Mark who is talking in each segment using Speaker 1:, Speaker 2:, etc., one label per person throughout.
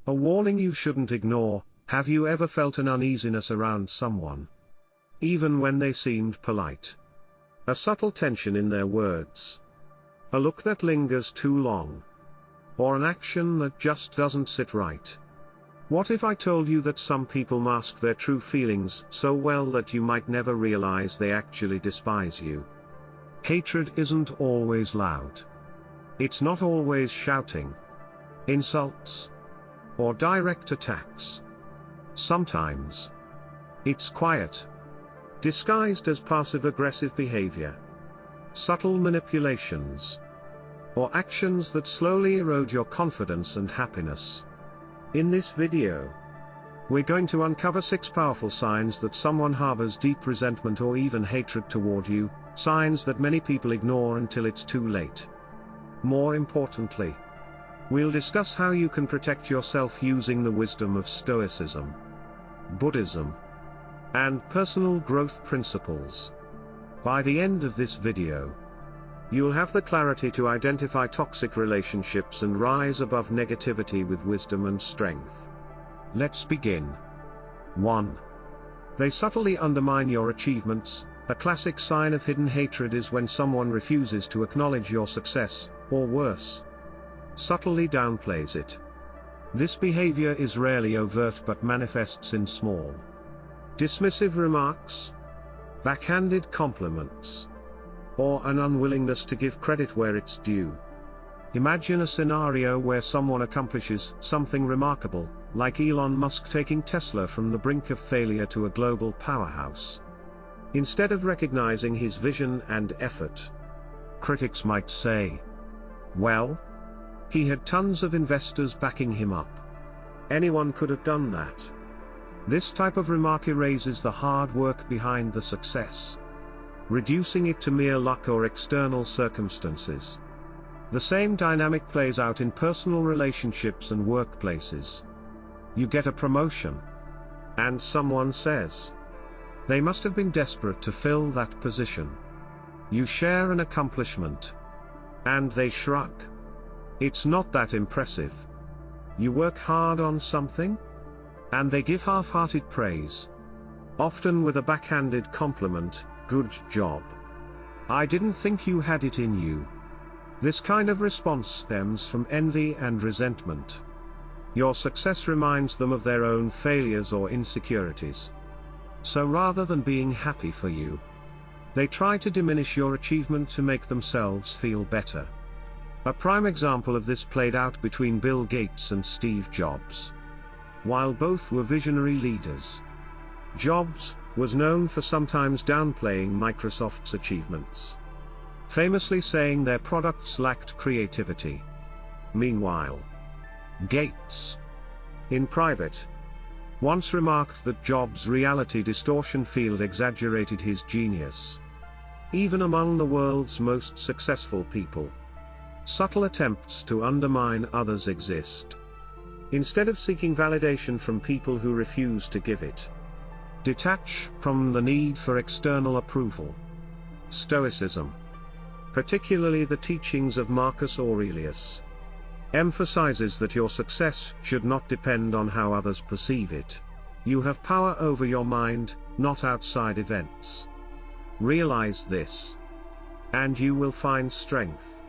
Speaker 1: A warning you shouldn't ignore. Have you ever felt an uneasiness around someone, even when they seemed polite? A subtle tension in their words, a look that lingers too long, or an action that just doesn't sit right? What if I told you that some people mask their true feelings so well that you might never realize they actually despise you? Hatred isn't always loud. It's not always shouting, insults, or direct attacks. Sometimes it's quiet, disguised as passive-aggressive behavior, subtle manipulations, or actions that slowly erode your confidence and happiness. In this video, we're going to uncover 6 powerful signs that someone harbors deep resentment or even hatred toward you, signs that many people ignore until it's too late. More importantly, we'll discuss how you can protect yourself using the wisdom of Stoicism, Buddhism, and personal growth principles. By the end of this video, you'll have the clarity to identify toxic relationships and rise above negativity with wisdom and strength. Let's begin. 1. They subtly undermine your achievements. A classic sign of hidden hatred is when someone refuses to acknowledge your success, or worse, subtly downplays it. This behavior is rarely overt but manifests in small, dismissive remarks, backhanded compliments, or an unwillingness to give credit where it's due. Imagine a scenario where someone accomplishes something remarkable, like Elon Musk taking Tesla from the brink of failure to a global powerhouse. Instead of recognizing his vision and effort, critics might say, well, he had tons of investors backing him up. Anyone could have done that. This type of remark erases the hard work behind the success, reducing it to mere luck or external circumstances. The same dynamic plays out in personal relationships and workplaces. You get a promotion, and someone says, they must have been desperate to fill that position. You share an accomplishment, and they shrug. It's not that impressive. You work hard on something, and they give half-hearted praise, often with a backhanded compliment, good job. I didn't think you had it in you. This kind of response stems from envy and resentment. Your success reminds them of their own failures or insecurities. So rather than being happy for you, they try to diminish your achievement to make themselves feel better. A prime example of this played out between Bill Gates and Steve Jobs. While both were visionary leaders, Jobs was known for sometimes downplaying Microsoft's achievements, famously saying their products lacked creativity. Meanwhile, Gates, in private, once remarked that Jobs' reality distortion field exaggerated his genius. Even among the world's most successful people, subtle attempts to undermine others exist. Instead of seeking validation from people who refuse to give it, detach from the need for external approval. Stoicism, particularly the teachings of Marcus Aurelius, emphasizes that your success should not depend on how others perceive it. You have power over your mind, not outside events. Realize this, and you will find strength.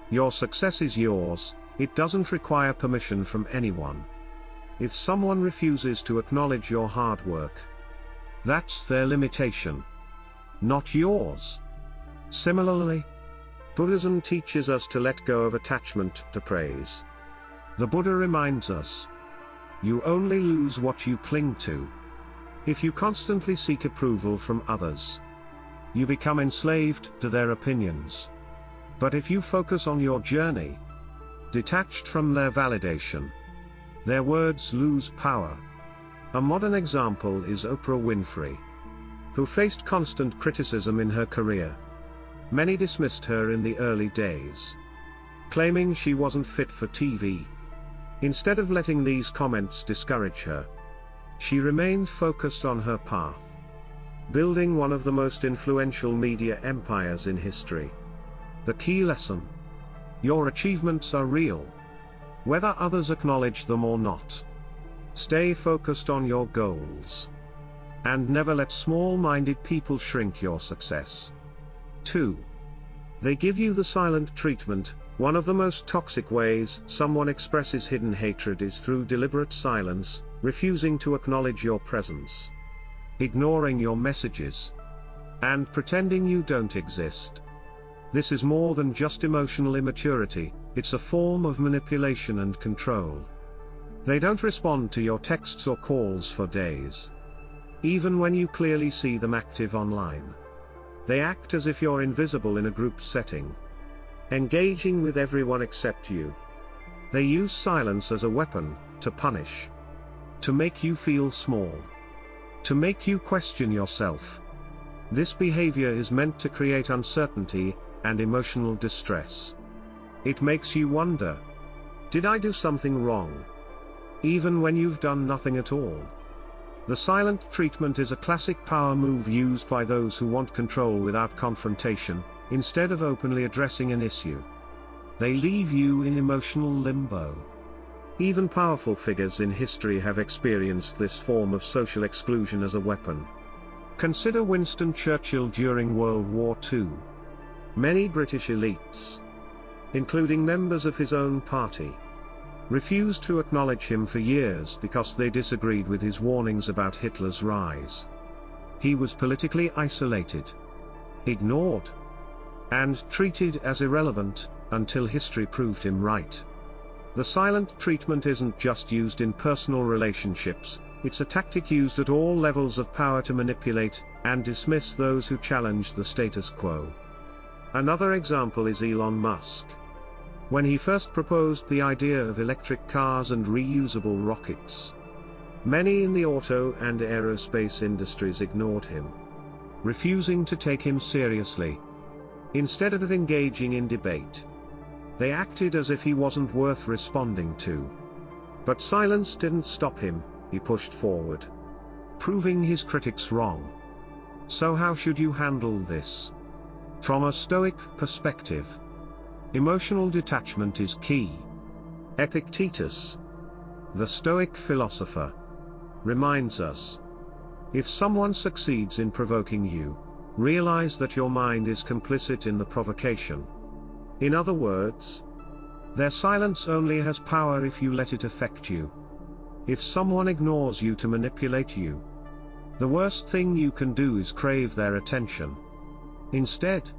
Speaker 1: Your success is yours, it doesn't require permission from anyone. If someone refuses to acknowledge your hard work, that's their limitation, not yours. Similarly, Buddhism teaches us to let go of attachment to praise. The Buddha reminds us, you only lose what you cling to. If you constantly seek approval from others, you become enslaved to their opinions. But if you focus on your journey, detached from their validation, their words lose power. A modern example is Oprah Winfrey, who faced constant criticism in her career. Many dismissed her in the early days, claiming she wasn't fit for TV. Instead of letting these comments discourage her, she remained focused on her path, building one of the most influential media empires in history. The key lesson: your achievements are real, whether others acknowledge them or not. Stay focused on your goals. And never let small-minded people shrink your success. 2. They give you the silent treatment. One of the most toxic ways someone expresses hidden hatred is through deliberate silence, refusing to acknowledge your presence, ignoring your messages, and pretending you don't exist. This is more than just emotional immaturity, it's a form of manipulation and control. They don't respond to your texts or calls for days, even when you clearly see them active online. They act as if you're invisible in a group setting, engaging with everyone except you. They use silence as a weapon, to punish, to make you feel small, to make you question yourself. This behavior is meant to create uncertainty and emotional distress. It makes you wonder, did I do something wrong? Even when you've done nothing at all. The silent treatment is a classic power move used by those who want control without confrontation, instead of openly addressing an issue. They leave you in emotional limbo. Even powerful figures in history have experienced this form of social exclusion as a weapon. Consider Winston Churchill during World War II. Many British elites, including members of his own party, refused to acknowledge him for years because they disagreed with his warnings about Hitler's rise. He was politically isolated, ignored, and treated as irrelevant, until history proved him right. The silent treatment isn't just used in personal relationships, it's a tactic used at all levels of power to manipulate and dismiss those who challenge the status quo. Another example is Elon Musk. When he first proposed the idea of electric cars and reusable rockets, many in the auto and aerospace industries ignored him, refusing to take him seriously. Instead of engaging in debate, they acted as if he wasn't worth responding to. But silence didn't stop him, he pushed forward, proving his critics wrong. So how should you handle this? From a Stoic perspective, emotional detachment is key. Epictetus, the Stoic philosopher, reminds us, if someone succeeds in provoking you, realize that your mind is complicit in the provocation. In other words, their silence only has power if you let it affect you. If someone ignores you to manipulate you, the worst thing you can do is crave their attention. Instead,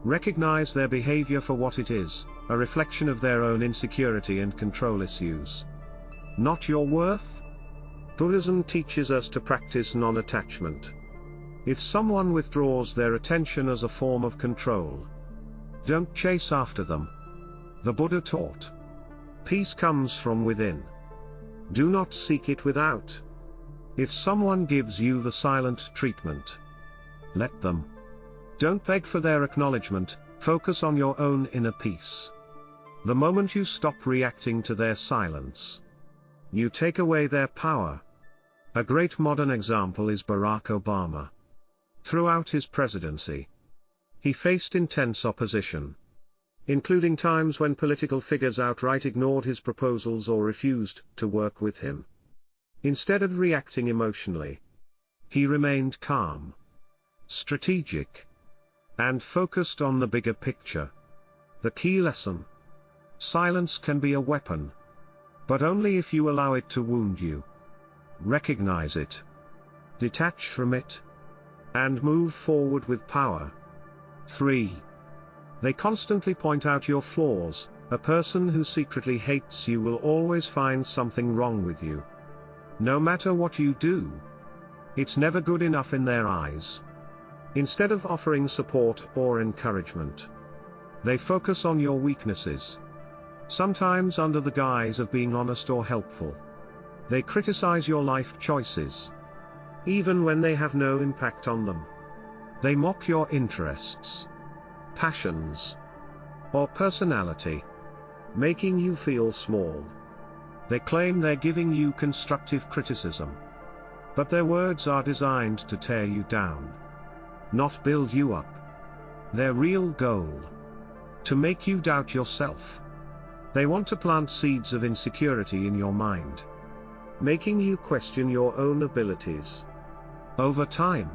Speaker 1: recognize their behavior for what it is, a reflection of their own insecurity and control issues, not your worth. Buddhism teaches us to practice non-attachment. If someone withdraws their attention as a form of control, don't chase after them. The Buddha taught, peace comes from within. Do not seek it without. If someone gives you the silent treatment, let them. Don't beg for their acknowledgement, focus on your own inner peace. The moment you stop reacting to their silence, you take away their power. A great modern example is Barack Obama. Throughout his presidency, he faced intense opposition, including times when political figures outright ignored his proposals or refused to work with him. Instead of reacting emotionally, he remained calm, strategic, and focused on the bigger picture. The key lesson: silence can be a weapon, but only if you allow it to wound you. Recognize it, detach from it, and move forward with power. 3. They constantly point out your flaws. A person who secretly hates you will always find something wrong with you. No matter what you do, it's never good enough in their eyes. Instead of offering support or encouragement, they focus on your weaknesses, sometimes under the guise of being honest or helpful. They criticize your life choices, even when they have no impact on them. They mock your interests, passions, or personality, making you feel small. They claim they're giving you constructive criticism, but their words are designed to tear you down, not build you up. Their real goal: to make you doubt yourself. They want to plant seeds of insecurity in your mind, making you question your own abilities. Over time,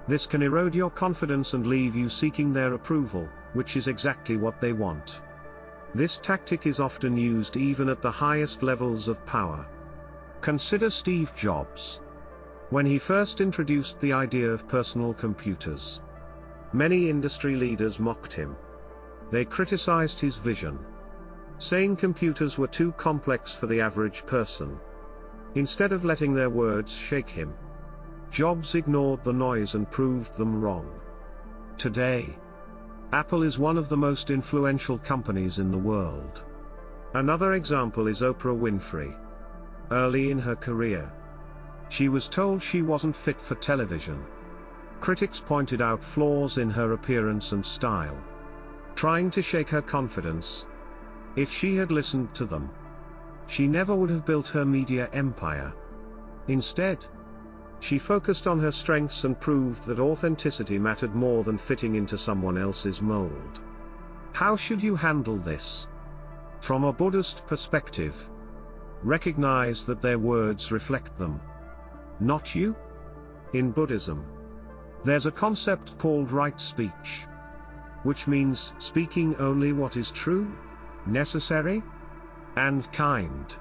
Speaker 1: this can erode your confidence and leave you seeking their approval, which is exactly what they want. This tactic is often used even at the highest levels of power. Consider Steve Jobs. When he first introduced the idea of personal computers, many industry leaders mocked him. They criticized his vision, saying computers were too complex for the average person. Instead of letting their words shake him, Jobs ignored the noise and proved them wrong. Today, Apple is one of the most influential companies in the world. Another example is Oprah Winfrey. Early in her career, she was told she wasn't fit for television. Critics pointed out flaws in her appearance and style, trying to shake her confidence. If she had listened to them, she never would have built her media empire. Instead, she focused on her strengths and proved that authenticity mattered more than fitting into someone else's mold. How should you handle this? From a Buddhist perspective, recognize that their words reflect them, not you. In Buddhism, there's a concept called right speech, which means speaking only what is true, necessary, and kind.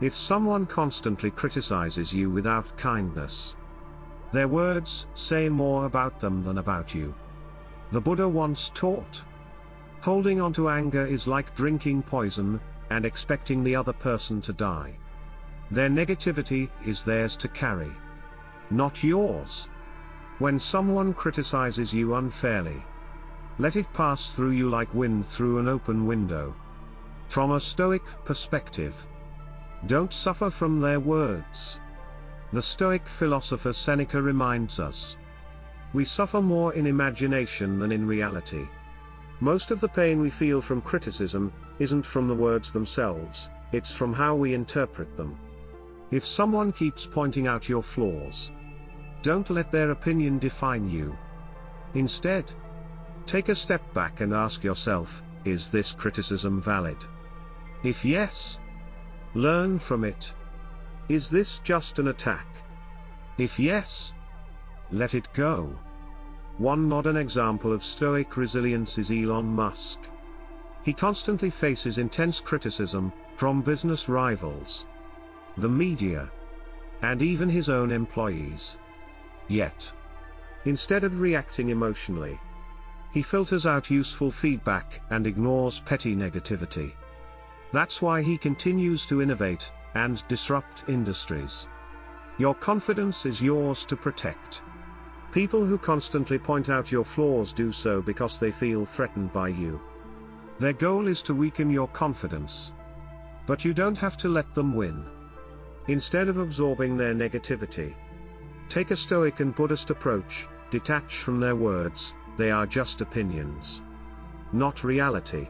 Speaker 1: If someone constantly criticizes you without kindness, their words say more about them than about you. The Buddha once taught, holding on to anger is like drinking poison, and expecting the other person to die. Their negativity is theirs to carry, not yours. When someone criticizes you unfairly, let it pass through you like wind through an open window. From a Stoic perspective, don't suffer from their words. The Stoic philosopher Seneca reminds us, we suffer more in imagination than in reality. Most of the pain we feel from criticism isn't from the words themselves, it's from how we interpret them. If someone keeps pointing out your flaws, don't let their opinion define you. Instead, take a step back and ask yourself, is this criticism valid? If yes, learn from it. Is this just an attack? If yes, let it go. One modern example of Stoic resilience is Elon Musk. He constantly faces intense criticism from business rivals, the media, and even his own employees. Yet, instead of reacting emotionally, he filters out useful feedback and ignores petty negativity. That's why he continues to innovate and disrupt industries. Your confidence is yours to protect. People who constantly point out your flaws do so because they feel threatened by you. Their goal is to weaken your confidence. But you don't have to let them win. Instead of absorbing their negativity, take a Stoic and Buddhist approach, detach from their words, they are just opinions, not reality.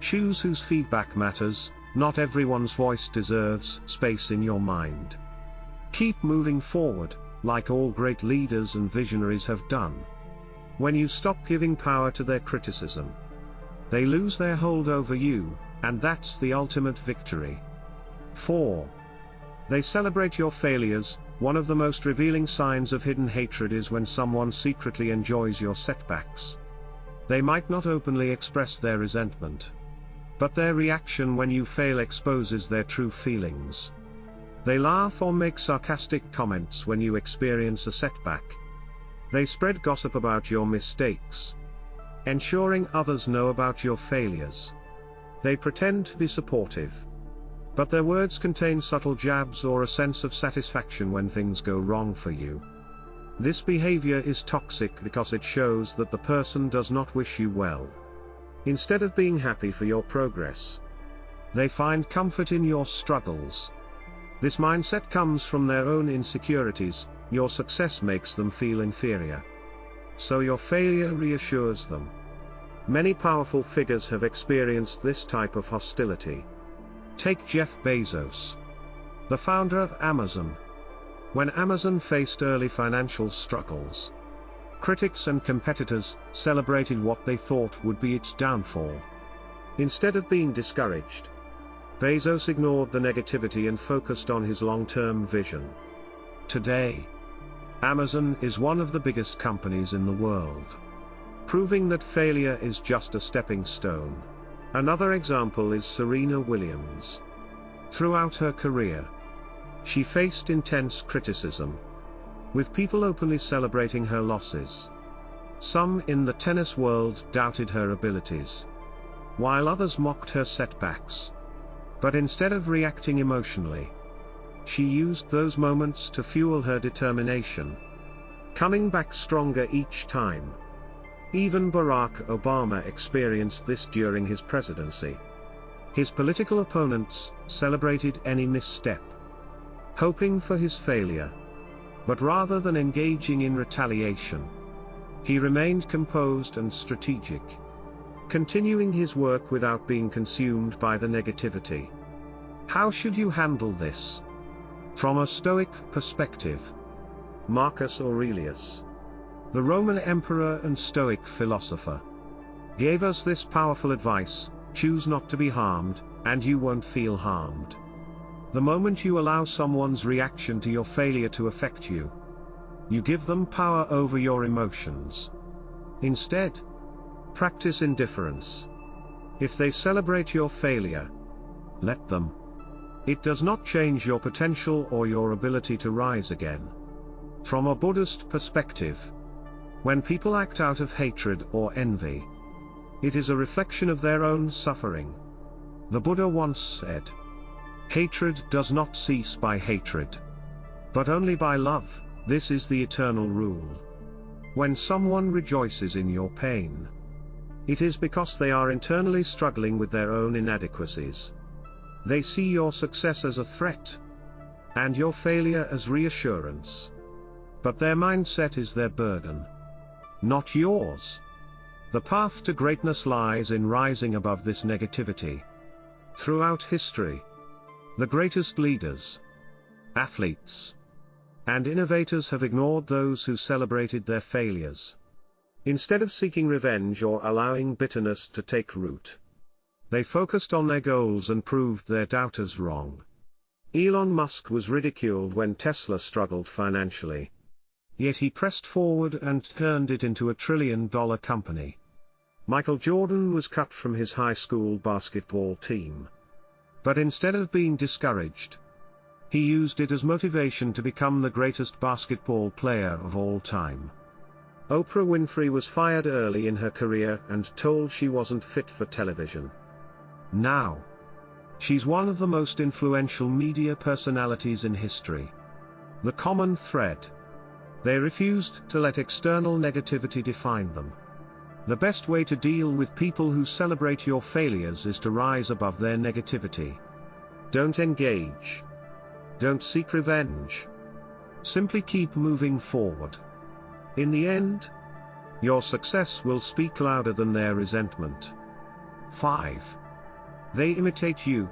Speaker 1: Choose whose feedback matters, not everyone's voice deserves space in your mind. Keep moving forward, like all great leaders and visionaries have done. When you stop giving power to their criticism, they lose their hold over you, and that's the ultimate victory. 4. They celebrate your failures. One of the most revealing signs of hidden hatred is when someone secretly enjoys your setbacks. They might not openly express their resentment, but their reaction when you fail exposes their true feelings. They laugh or make sarcastic comments when you experience a setback. They spread gossip about your mistakes, ensuring others know about your failures. They pretend to be supportive, but their words contain subtle jabs or a sense of satisfaction when things go wrong for you. This behavior is toxic because it shows that the person does not wish you well. Instead of being happy for your progress, they find comfort in your struggles. This mindset comes from their own insecurities. Your success makes them feel inferior, so your failure reassures them. Many powerful figures have experienced this type of hostility. Take Jeff Bezos, the founder of Amazon. When Amazon faced early financial struggles, critics and competitors celebrated what they thought would be its downfall. Instead of being discouraged, Bezos ignored the negativity and focused on his long-term vision. Today, Amazon is one of the biggest companies in the world, proving that failure is just a stepping stone. Another example is Serena Williams. Throughout her career, she faced intense criticism, with people openly celebrating her losses. Some in the tennis world doubted her abilities, while others mocked her setbacks. But instead of reacting emotionally, she used those moments to fuel her determination, coming back stronger each time. Even Barack Obama experienced this during his presidency. His political opponents celebrated any misstep, hoping for his failure. But rather than engaging in retaliation, he remained composed and strategic, continuing his work without being consumed by the negativity. How should you handle this? From a Stoic perspective, Marcus Aurelius, the Roman emperor and Stoic philosopher, gave us this powerful advice: choose not to be harmed, and you won't feel harmed. The moment you allow someone's reaction to your failure to affect you, you give them power over your emotions. Instead, practice indifference. If they celebrate your failure, let them. It does not change your potential or your ability to rise again. From a Buddhist perspective, when people act out of hatred or envy, it is a reflection of their own suffering. The Buddha once said, "Hatred does not cease by hatred, but only by love. This is the eternal rule." When someone rejoices in your pain, it is because they are internally struggling with their own inadequacies. They see your success as a threat, and your failure as reassurance. But their mindset is their burden, not yours. The path to greatness lies in rising above this negativity. Throughout history, the greatest leaders, athletes, and innovators have ignored those who celebrated their failures. Instead of seeking revenge or allowing bitterness to take root, they focused on their goals and proved their doubters wrong. Elon Musk was ridiculed when Tesla struggled financially. Yet he pressed forward and turned it into a trillion-dollar company. Michael Jordan was cut from his high school basketball team. But instead of being discouraged, he used it as motivation to become the greatest basketball player of all time. Oprah Winfrey was fired early in her career and told she wasn't fit for television. Now, she's one of the most influential media personalities in history. The common thread: they refused to let external negativity define them. The best way to deal with people who celebrate your failures is to rise above their negativity. Don't engage. Don't seek revenge. Simply keep moving forward. In the end, your success will speak louder than their resentment. 5. They imitate you.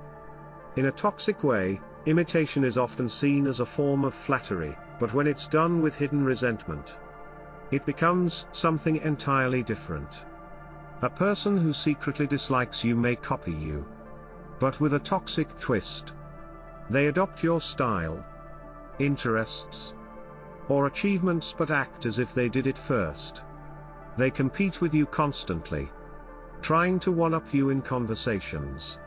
Speaker 1: In a toxic way, imitation is often seen as a form of flattery, but when it's done with hidden resentment, it becomes something entirely different. A person who secretly dislikes you may copy you, but with a toxic twist. They adopt your style, interests, or achievements but act as if they did it first. They compete with you constantly, trying to one-up you in conversations,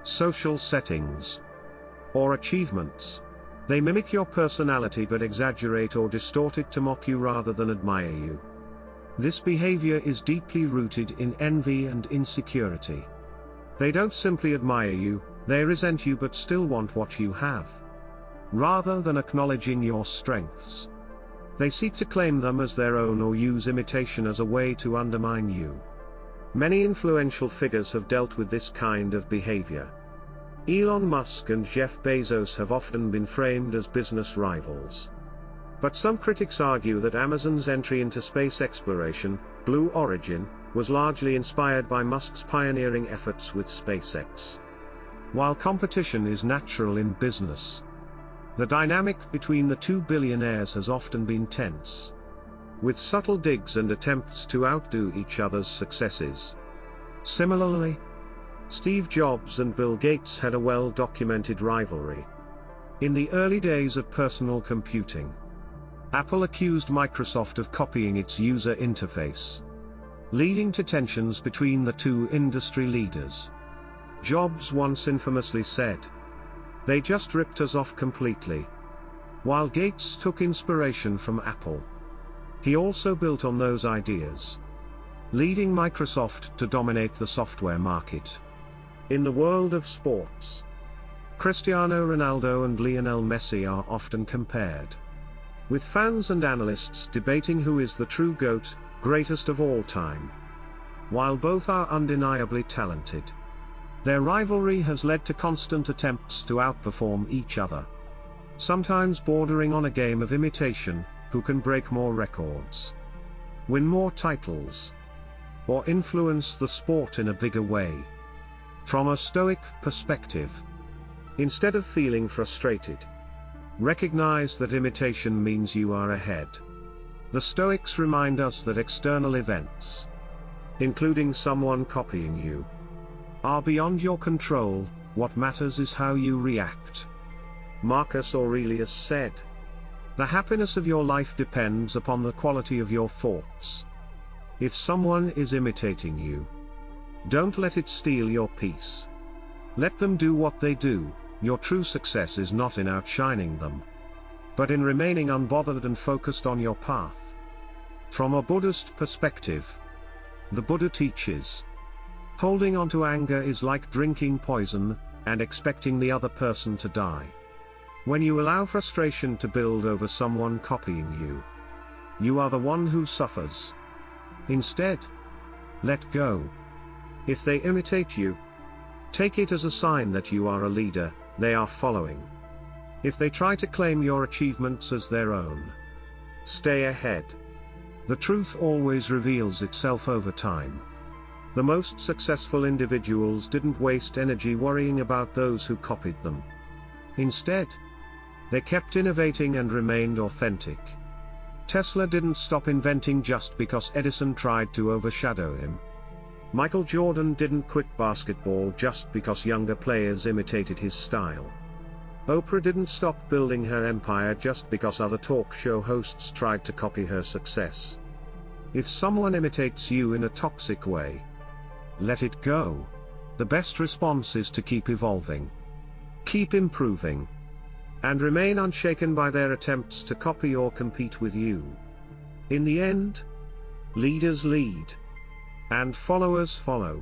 Speaker 1: social settings, or achievements. They mimic your personality but exaggerate or distort it to mock you rather than admire you. This behavior is deeply rooted in envy and insecurity. They don't simply admire you, they resent you but still want what you have. Rather than acknowledging your strengths, they seek to claim them as their own or use imitation as a way to undermine you. Many influential figures have dealt with this kind of behavior. Elon Musk and Jeff Bezos have often been framed as business rivals. But some critics argue that Amazon's entry into space exploration, Blue Origin, was largely inspired by Musk's pioneering efforts with SpaceX. While competition is natural in business, the dynamic between the two billionaires has often been tense, with subtle digs and attempts to outdo each other's successes. Similarly, Steve Jobs and Bill Gates had a well-documented rivalry. In the early days of personal computing, Apple accused Microsoft of copying its user interface, leading to tensions between the two industry leaders. Jobs once infamously said, "They just ripped us off completely," while Gates took inspiration from Apple. He also built on those ideas, leading Microsoft to dominate the software market. In the world of sports, Cristiano Ronaldo and Lionel Messi are often compared, with fans and analysts debating who is the true GOAT, greatest of all time. While both are undeniably talented, their rivalry has led to constant attempts to outperform each other, sometimes bordering on a game of imitation, who can break more records, win more titles, or influence the sport in a bigger way. From a Stoic perspective, instead of feeling frustrated, recognize that imitation means you are ahead. The Stoics remind us that external events, including someone copying you, are beyond your control. What matters is how you react. Marcus Aurelius said, "The happiness of your life depends upon the quality of your thoughts." If someone is imitating you, don't let it steal your peace. Let them do what they do. Your true success is not in outshining them, but in remaining unbothered and focused on your path. From a Buddhist perspective, the Buddha teaches, holding on to anger is like drinking poison, and expecting the other person to die. When you allow frustration to build over someone copying you, you are the one who suffers. Instead, let go. If they imitate you, take it as a sign that you are a leader they are following. If they try to claim your achievements as their own, stay ahead. The truth always reveals itself over time. The most successful individuals didn't waste energy worrying about those who copied them. Instead, they kept innovating and remained authentic. Tesla didn't stop inventing just because Edison tried to overshadow him. Michael Jordan didn't quit basketball just because younger players imitated his style. Oprah didn't stop building her empire just because other talk show hosts tried to copy her success. If someone imitates you in a toxic way, let it go. The best response is to keep evolving, keep improving, and remain unshaken by their attempts to copy or compete with you. In the end, leaders lead, and followers follow.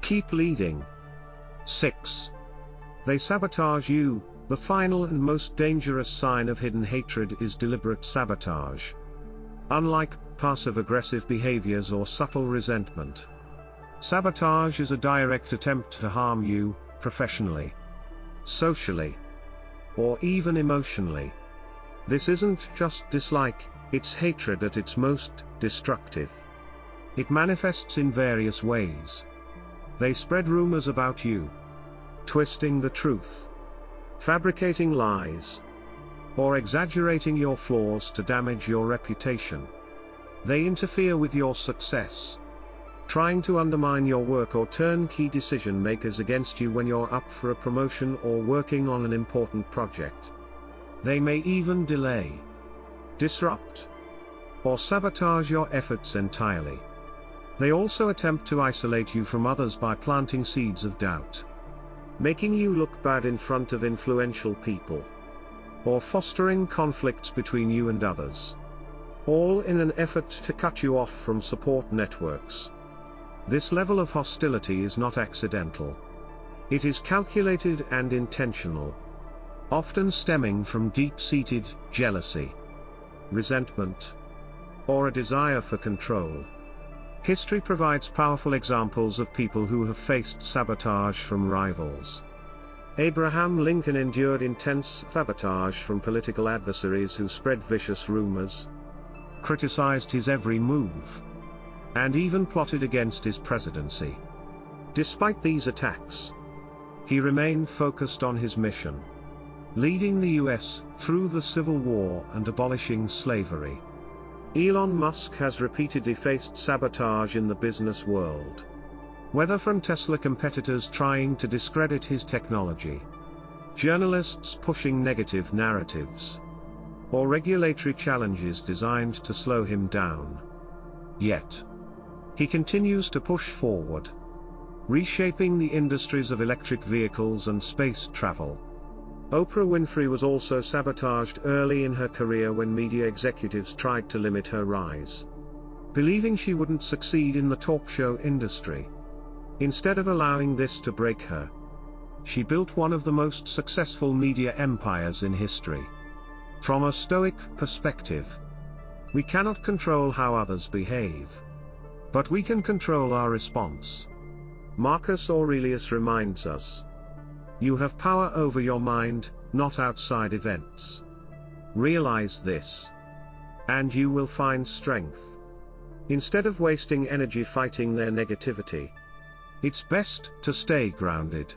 Speaker 1: Keep leading. 6. They sabotage you. The final and most dangerous sign of hidden hatred is deliberate sabotage. Unlike passive-aggressive behaviors or subtle resentment, sabotage is a direct attempt to harm you, professionally, socially, or even emotionally. This isn't just dislike, it's hatred at its most destructive. It manifests in various ways. They spread rumors about you, twisting the truth, fabricating lies, or exaggerating your flaws to damage your reputation. They interfere with your success, trying to undermine your work or turn key decision makers against you when you're up for a promotion or working on an important project. They may even delay, disrupt, or sabotage your efforts entirely. They also attempt to isolate you from others by planting seeds of doubt, making you look bad in front of influential people, or fostering conflicts between you and others, all in an effort to cut you off from support networks. This level of hostility is not accidental. It is calculated and intentional, often stemming from deep-seated jealousy, resentment, or a desire for control. History provides powerful examples of people who have faced sabotage from rivals. Abraham Lincoln endured intense sabotage from political adversaries who spread vicious rumors, criticized his every move, and even plotted against his presidency. Despite these attacks, he remained focused on his mission, leading the US through the Civil War and abolishing slavery. Elon Musk has repeatedly faced sabotage in the business world. Whether from Tesla competitors trying to discredit his technology, journalists pushing negative narratives, or regulatory challenges designed to slow him down. Yet, he continues to push forward, reshaping the industries of electric vehicles and space travel. Oprah Winfrey was also sabotaged early in her career when media executives tried to limit her rise, believing she wouldn't succeed in the talk show industry. Instead of allowing this to break her, she built one of the most successful media empires in history. From a Stoic perspective, we cannot control how others behave, but we can control our response. Marcus Aurelius reminds us, "You have power over your mind, not outside events. Realize this, and you will find strength." Instead of wasting energy fighting their negativity, it's best to stay grounded.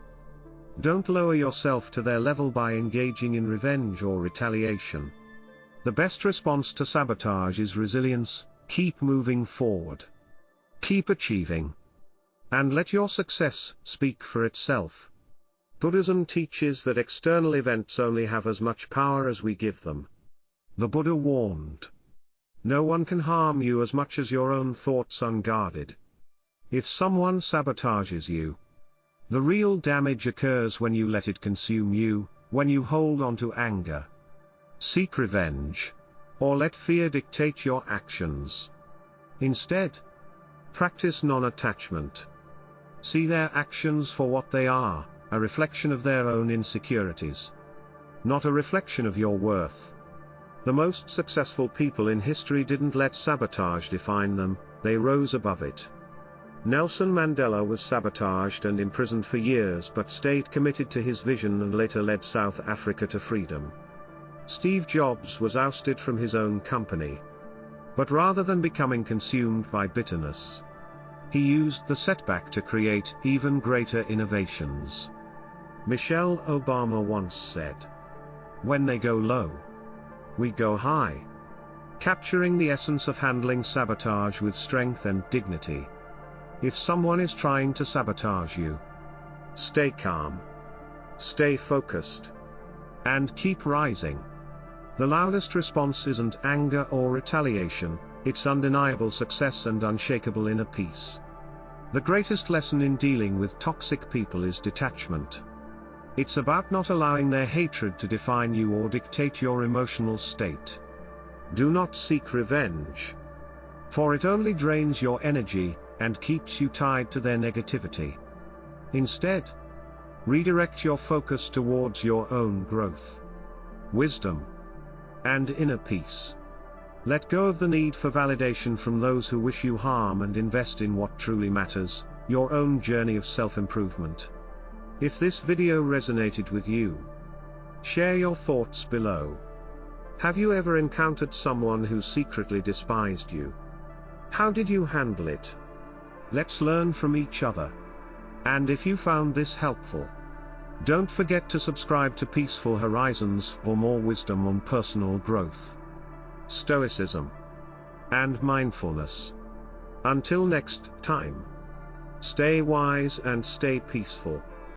Speaker 1: Don't lower yourself to their level by engaging in revenge or retaliation. The best response to sabotage is resilience. Keep moving forward. Keep achieving. And let your success speak for itself. Buddhism teaches that external events only have as much power as we give them. The Buddha warned, "No one can harm you as much as your own thoughts unguarded." If someone sabotages you, the real damage occurs when you let it consume you, when you hold on to anger, seek revenge, or let fear dictate your actions. Instead, practice non-attachment. See their actions for what they are, a reflection of their own insecurities, not a reflection of your worth. The most successful people in history didn't let sabotage define them, they rose above it. Nelson Mandela was sabotaged and imprisoned for years but stayed committed to his vision and later led South Africa to freedom. Steve Jobs was ousted from his own company, but rather than becoming consumed by bitterness, he used the setback to create even greater innovations. Michelle Obama once said, "When they go low, we go high," capturing the essence of handling sabotage with strength and dignity. If someone is trying to sabotage you, stay calm, stay focused, and keep rising. The loudest response isn't anger or retaliation, it's undeniable success and unshakable inner peace. The greatest lesson in dealing with toxic people is detachment. It's about not allowing their hatred to define you or dictate your emotional state. Do not seek revenge, for it only drains your energy and keeps you tied to their negativity. Instead, redirect your focus towards your own growth, wisdom, and inner peace. Let go of the need for validation from those who wish you harm and invest in what truly matters, your own journey of self-improvement. If this video resonated with you, share your thoughts below. Have you ever encountered someone who secretly despised you? How did you handle it? Let's learn from each other. And if you found this helpful, don't forget to subscribe to Peaceful Horizons for more wisdom on personal growth, stoicism, and mindfulness. Until next time, stay wise and stay peaceful.